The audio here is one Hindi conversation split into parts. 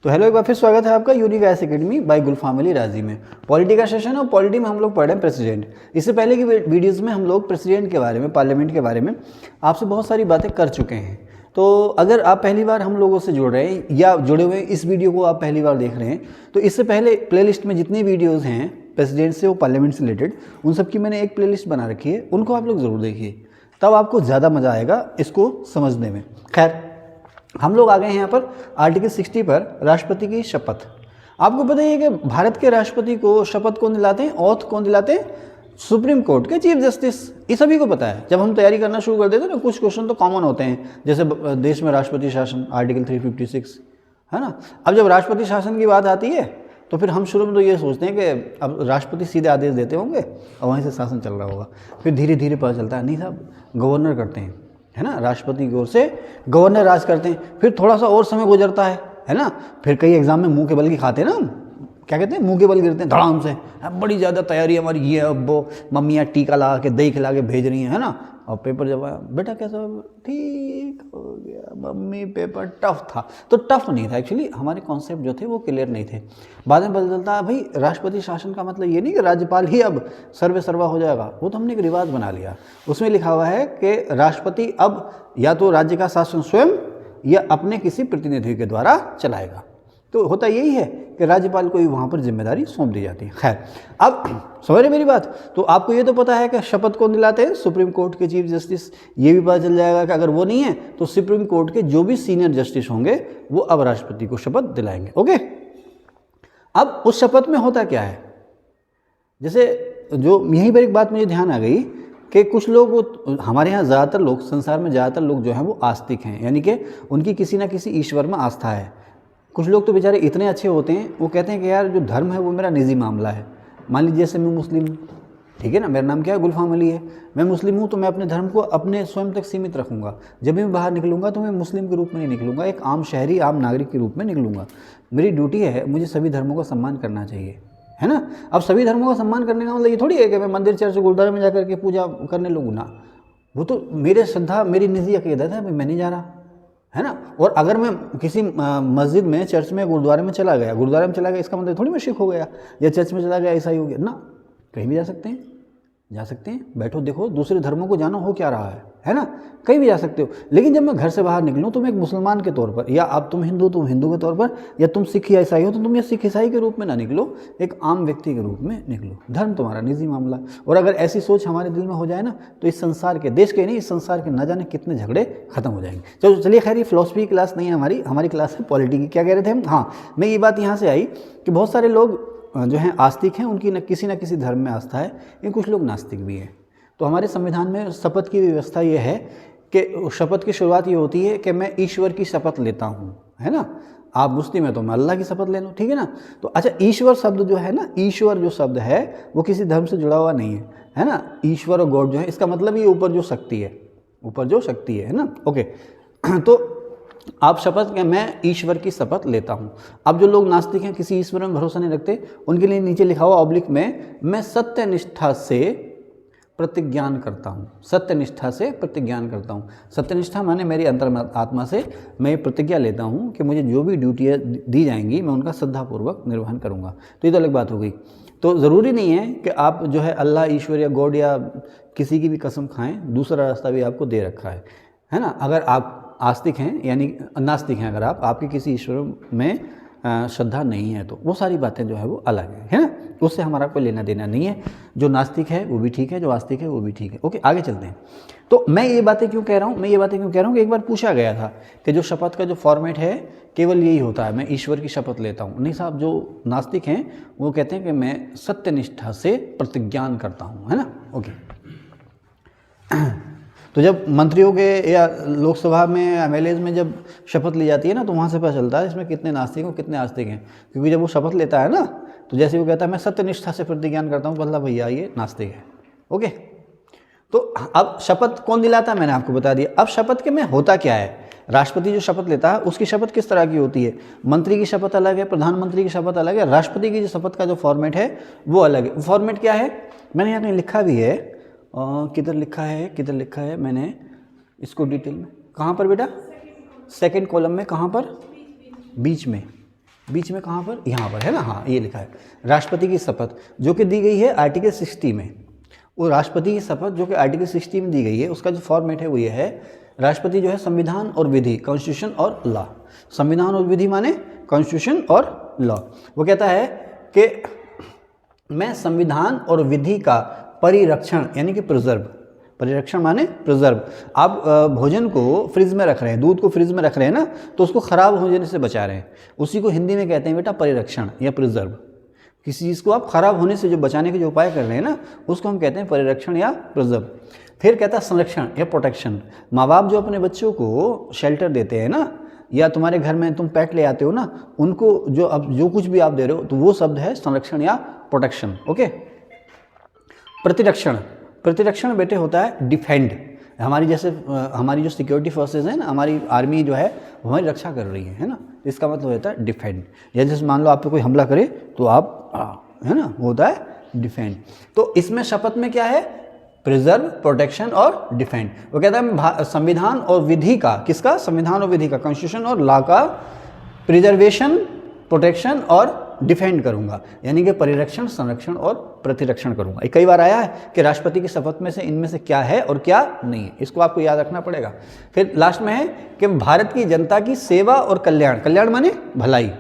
तो हेलो, एक बार फिर स्वागत है आपका यूनिक आईएएस एकेडमी बाय गुलफाम अली राजी में। पॉलिटी का सेशन है और पॉलिटी में हम लोग पढ़ रहे हैं प्रेसिडेंट। इससे पहले की वीडियोस में हम लोग प्रेसिडेंट के बारे में, पार्लियामेंट के बारे में आपसे बहुत सारी बातें कर चुके हैं। तो अगर आप पहली बार हम लोगों से जुड़ रहे हैं या जुड़े हुए इस वीडियो को आप पहली बार देख रहे हैं, तो इससे पहले प्लेलिस्ट में जितनी वीडियोज़ हैं प्रेसिडेंट से और पार्लियामेंट से रिलेटेड, उन सब की मैंने एक प्लेलिस्ट बना रखी है, उनको आप लोग ज़रूर देखिए, तब आपको ज़्यादा मज़ा आएगा इसको समझने में। खैर, हम लोग आ गए हैं यहाँ पर आर्टिकल 60 पर, राष्ट्रपति की शपथ। आपको पता ही है कि भारत के राष्ट्रपति को शपथ कौन दिलाते हैं, ओथ कौन दिलाते हैं? सुप्रीम कोर्ट के चीफ जस्टिस। ये सभी को पता है। जब हम तैयारी करना शुरू कर देते हैं ना, कुछ क्वेश्चन तो कॉमन होते हैं, जैसे देश में राष्ट्रपति शासन आर्टिकल 356 है ना। अब जब राष्ट्रपति शासन की बात आती है तो फिर हम शुरू में तो ये सोचते हैं कि अब राष्ट्रपति सीधे आदेश देते होंगे और वहीं से शासन चल रहा होगा। फिर धीरे धीरे पता चलता है नहीं साहब, गवर्नर करते हैं, है ना, राष्ट्रपति की ओर से गवर्नर राज करते हैं। फिर थोड़ा सा और समय गुजरता है ना। फिर कई एग्जाम में मुंह के बल की खाते हैं ना, हम क्या कहते हैं, मुंह के बल गिरते हैं धड़ाम से। बड़ी ज़्यादा तैयारी हमारी, ये अब वो मम्मियाँ टीका लगा के दही खिला के भेज रही हैं, है ना। और पेपर जब आया, बेटा कैसा, ठीक हो गया मम्मी, पेपर टफ था। तो टफ नहीं था एक्चुअली, हमारे कॉन्सेप्ट जो थे वो क्लियर नहीं थे। बाद में पता चलता है भाई राष्ट्रपति शासन का मतलब ये नहीं कि राज्यपाल ही अब सर्वे सर्वा हो जाएगा, वो तो हमने एक रिवाज बना लिया। उसमें लिखा हुआ है कि राष्ट्रपति अब या तो राज्य का शासन स्वयं या अपने किसी प्रतिनिधि के द्वारा चलाएगा। तो होता यही है कि राज्यपाल को ही वहाँ पर जिम्मेदारी सौंप दी जाती है। खैर, अब समझ रहे मेरी बात। तो आपको ये तो पता है कि शपथ कौन दिलाते हैं? सुप्रीम कोर्ट के चीफ जस्टिस। ये भी पता चल जाएगा कि अगर वो नहीं है तो सुप्रीम कोर्ट के जो भी सीनियर जस्टिस होंगे वो अब राष्ट्रपति को शपथ दिलाएंगे। ओके, अब उस शपथ में होता क्या है, जैसे जो यहीं पर एक बात मुझे ध्यान आ गई कि कुछ लोग, हमारे यहाँ ज़्यादातर लोग, संसार में ज़्यादातर लोग जो हैं वो आस्तिक हैं, यानी कि उनकी किसी ना किसी ईश्वर में आस्था है। कुछ लोग तो बेचारे इतने अच्छे होते हैं, वो कहते हैं कि यार जो धर्म है वो मेरा निजी मामला है। मान लीजिए जैसे मैं मुस्लिम हूँ, ठीक है ना, मेरा नाम क्या है, गुलफाम अली है, मैं मुस्लिम हूँ, तो मैं अपने धर्म को अपने स्वयं तक सीमित रखूँगा। जब भी मैं बाहर निकलूँगा तो मैं मुस्लिम के रूप में नहीं निकलूँगा, एक आम शहरी, आम नागरिक के रूप में निकलूँगा। मेरी ड्यूटी है, मुझे सभी धर्मों का सम्मान करना चाहिए, है ना। अब सभी धर्मों का सम्मान करने का मतलब ये थोड़ी है कि मैं मंदिर, चर्च, गुरुद्वारे में जाकर के पूजा करने लगूँ ना। वो तो मेरे श्रद्धा, मेरी निजी अकीदत है, मैं नहीं जा रहा, है ना। और अगर मैं किसी मस्जिद में, चर्च में, गुरुद्वारे में चला गया, गुरुद्वारे में चला गया, इसका मतलब थोड़ी मैं सिख हो गया, या चर्च में चला गया ईसाई हो गया ना। कहीं भी जा सकते हैं, जा सकते हैं, बैठो देखो, दूसरे धर्मों को जानो हो क्या रहा है ना, कहीं भी जा सकते हो। लेकिन जब मैं घर से बाहर निकलूँ तो मैं एक मुसलमान के तौर पर, या अब तुम हिंदू के तौर पर, या तुम सिख या ईसाई हो तो तुम ये सिख ईसाई के रूप में ना निकलो, एक आम व्यक्ति के रूप में निकलो। धर्म तुम्हारा निजी मामला। और अगर ऐसी सोच हमारे दिल में हो जाए ना, तो इस संसार के, देश के नहीं, इस संसार के न जाने कितने झगड़े खत्म हो जाएंगे। तो चलिए, खैर ये फिलॉसफी की क्लास नहीं है हमारी क्लास है पॉलिटी की। क्या कह रहे थे हम? हाँ, मैं ये बात यहाँ से आई कि बहुत सारे लोग जो हैं आस्तिक हैं, उनकी किसी न किसी धर्म में आस्था है, लेकिन कुछ लोग नास्तिक भी हैं। तो हमारे संविधान में शपथ की व्यवस्था ये है कि शपथ की शुरुआत ये होती है कि मैं ईश्वर की शपथ लेता हूँ, है ना। आप मुस्लिम है तो मैं अल्लाह की शपथ ले लूँ, ठीक है ना। तो अच्छा, ईश्वर शब्द जो है ना, ईश्वर जो शब्द है वो किसी धर्म से जुड़ा हुआ नहीं है ना। ईश्वर और गॉड जो है, इसका मतलब ये ऊपर जो शक्ति है, ऊपर जो शक्ति है ना। ओके, तो आप शपथ के, मैं ईश्वर की शपथ लेता हूँ। अब जो लोग नास्तिक हैं, किसी ईश्वर में भरोसा नहीं रखते, उनके लिए नीचे लिखा हुआ ऑब्लिक में, मैं सत्यनिष्ठा से प्रतिज्ञान करता हूँ। सत्यनिष्ठा से प्रतिज्ञान करता हूँ। सत्यनिष्ठा माने मेरी अंतर आत्मा से मैं ये प्रतिज्ञा लेता हूँ कि मुझे जो भी ड्यूटियाँ दी जाएंगी मैं उनका श्रद्धापूर्वक निर्वहन करूँगा। तो ये तो अलग बात हो गई। तो ज़रूरी नहीं है कि आप जो है अल्लाह, ईश्वर या गॉड या किसी की भी कसम खाएँ, दूसरा रास्ता भी आपको दे रखा है ना। अगर आप आस्तिक हैं, यानी नास्तिक हैं, अगर आपके किसी ईश्वर में श्रद्धा नहीं है, तो वो सारी बातें जो है वो अलग है ना। उससे हमारा कोई लेना देना नहीं है। जो नास्तिक है वो भी ठीक है, जो आस्तिक है वो भी ठीक है। ओके, आगे चलते हैं। तो मैं ये बातें क्यों कह रहा हूँ, कि एक बार पूछा गया था कि जो शपथ का जो फॉर्मेट है केवल यही होता है, मैं ईश्वर की शपथ लेता हूँ। नहीं साहब, जो नास्तिक हैं वो कहते हैं कि मैं सत्यनिष्ठा से प्रतिज्ञान करता हूँ, है ना। ओके, तो जब मंत्रियों के या लोकसभा में, एमएलएज में जब शपथ ली जाती है ना, तो वहाँ से पता चलता है इसमें कितने नास्तिक हैं, कितने आस्तिक हैं। क्योंकि जब वो शपथ लेता है ना, तो जैसे वो कहता है मैं सत्यनिष्ठा से प्रतिज्ञान करता हूँ, मतलब भैया ये नास्तिक है। ओके, तो अब शपथ कौन दिलाता है, मैंने आपको बता दिया। अब शपथ के में होता क्या है, राष्ट्रपति जो शपथ लेता है उसकी शपथ किस तरह की होती है। मंत्री की शपथ अलग है, प्रधानमंत्री की शपथ अलग है, राष्ट्रपति की जो शपथ का जो फॉर्मेट है वो अलग है। फॉर्मेट क्या है, मैंने यहाँ कहीं लिखा भी है, किधर लिखा है मैंने इसको डिटेल में, कहाँ पर बेटा, सेकंड कॉलम में, कहाँ पर, बीच में, बीच में कहाँ पर, यहाँ पर है ना, हाँ ये लिखा है राष्ट्रपति की शपथ जो कि दी गई है आर्टिकल 60 में। वो राष्ट्रपति की शपथ जो कि आर्टिकल 60 में दी गई है, उसका जो फॉर्मेट है वो ये है, राष्ट्रपति जो है संविधान और विधि, कॉन्स्टिट्यूशन और लॉ। संविधान और विधि माने कॉन्स्टिट्यूशन और लॉ। वो कहता है कि मैं संविधान और विधि का परिरक्षण यानी कि प्रिजर्व, परिरक्षण माने प्रिजर्व। आप भोजन को फ्रिज में रख रहे हैं, दूध को फ्रिज में रख रहे हैं ना, तो उसको खराब होने से बचा रहे हैं, उसी को हिंदी में कहते हैं बेटा परिरक्षण या प्रिजर्व। किसी चीज़ को आप खराब होने से जो बचाने के जो उपाय कर रहे हैं ना, उसको हम कहते हैं परिरक्षण या प्रिजर्व। फिर कहता है संरक्षण या प्रोटेक्शन। माँ बाप जो अपने बच्चों को शेल्टर देते हैं ना, या तुम्हारे घर में तुम पेट ले आते हो ना, उनको जो अब जो कुछ भी आप दे रहे हो तो वो शब्द है संरक्षण या प्रोटेक्शन। ओके। प्रतिरक्षण, प्रतिरक्षण बेटे होता है डिफेंड। हमारी जैसे हमारी जो सिक्योरिटी फोर्सेज है ना, हमारी आर्मी जो है वो हमारी रक्षा कर रही है ना, इसका मतलब होता है डिफेंड। या जैसे मान लो आप पे कोई हमला करे तो आप है ना, वो होता है डिफेंड। तो इसमें शपथ में क्या है, प्रिजर्व, प्रोटेक्शन और डिफेंड। वो कहता है संविधान और विधि का, किसका, संविधान और विधि का, कॉन्स्टिट्यूशन और लॉ का प्रिजर्वेशन, प्रोटेक्शन और डिफेंड करूंगा, यानी कि परिरक्षण, संरक्षण और प्रतिरक्षण करूंगा। ये कई बार आया है कि राष्ट्रपति की शपथ में से इनमें से क्या है और क्या नहीं है, इसको आपको याद रखना पड़ेगा। फिर लास्ट में है कि भारत की जनता की सेवा और कल्याण, कल्याण माने भलाई,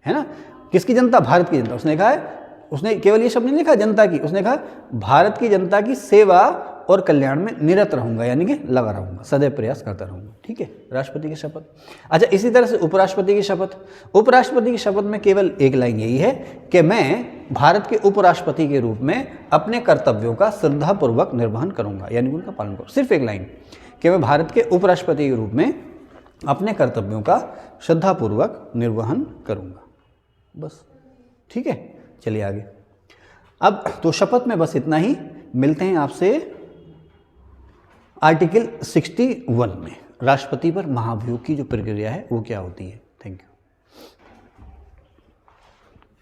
है ना, किसकी जनता, भारत की जनता। उसने कहा है, उसने केवल ये शब्द नहीं लिखा जनता की, उसने कहा भारत की जनता की सेवा और कल्याण में निरत रहूंगा, यानी कि लगा रहूंगा, सदैव प्रयास करता रहूंगा। ठीक है, राष्ट्रपति की शपथ। अच्छा, इसी तरह से उपराष्ट्रपति की शपथ। उपराष्ट्रपति की शपथ में केवल एक लाइन यही है कि मैं भारत के उपराष्ट्रपति के रूप में अपने कर्तव्यों का श्रद्धापूर्वक निर्वहन करूंगा, यानी उनका पालन करूँ। सिर्फ एक लाइन कि मैं भारत के उपराष्ट्रपति के रूप में अपने कर्तव्यों का श्रद्धापूर्वक निर्वहन करूंगा, बस। ठीक है, चलिए आगे। अब तो शपथ में बस इतना ही। मिलते हैं आपसे आर्टिकल 61 में, राष्ट्रपति पर महाभियोग की जो प्रक्रिया है वो क्या होती है।